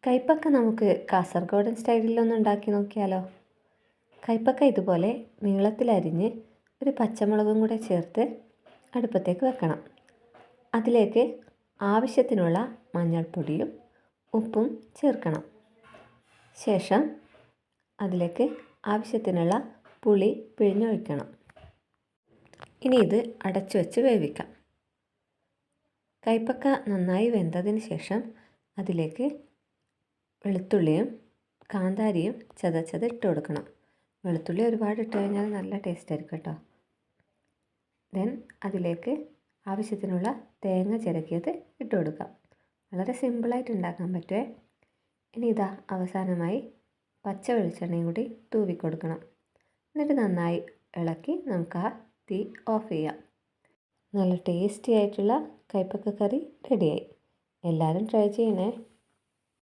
കൈപ്പക്ക നമുക്ക് കാസർഗോഡൻ സ്റ്റൈലിലൊന്ന് ഉണ്ടാക്കി നോക്കിയാലോ? കൈപ്പക്ക ഇതുപോലെ നീളത്തിലരിഞ്ഞ് ഒരു പച്ചമുളകും കൂടെ ചേർത്ത് അടുപ്പത്തേക്ക് വെക്കണം. അതിലേക്ക് ആവശ്യത്തിനുള്ള മഞ്ഞൾപ്പൊടിയും ഉപ്പും ചേർക്കണം. ശേഷം അതിലേക്ക് ആവശ്യത്തിനുള്ള പുളി പിഴിഞ്ഞൊഴിക്കണം. ഇനി ഇത് അടച്ചു വെച്ച് വേവിക്കാം. കൈപ്പക്ക നന്നായി വെന്തതിന് ശേഷം അതിലേക്ക് വെളുത്തുള്ളിയും കാന്താരിയും ചതച്ചത് ഇട്ട് കൊടുക്കണം. വെളുത്തുള്ളി ഒരുപാട് ഇട്ട് കഴിഞ്ഞാൽ നല്ല ടേസ്റ്റ് ആയിരിക്കും കേട്ടോ. ദെൻ അതിലേക്ക് ആവശ്യത്തിനുള്ള തേങ്ങ ചിരകിയത് ഇട്ട് കൊടുക്കാം. വളരെ സിമ്പിളായിട്ട് ഉണ്ടാക്കാൻ പറ്റുമേ. ഇനി ഇതാ അവസാനമായി പച്ച വെളിച്ചെണ്ണയും കൂടി തൂവി കൊടുക്കണം. എന്നിട്ട് നന്നായി ഇളക്കി നമുക്ക് ആ തീ ഓഫ് ചെയ്യാം. നല്ല ടേസ്റ്റി ആയിട്ടുള്ള കൈപ്പക്ക കറി റെഡിയായി. എല്ലാവരും ട്രൈ ചെയ്യണേ.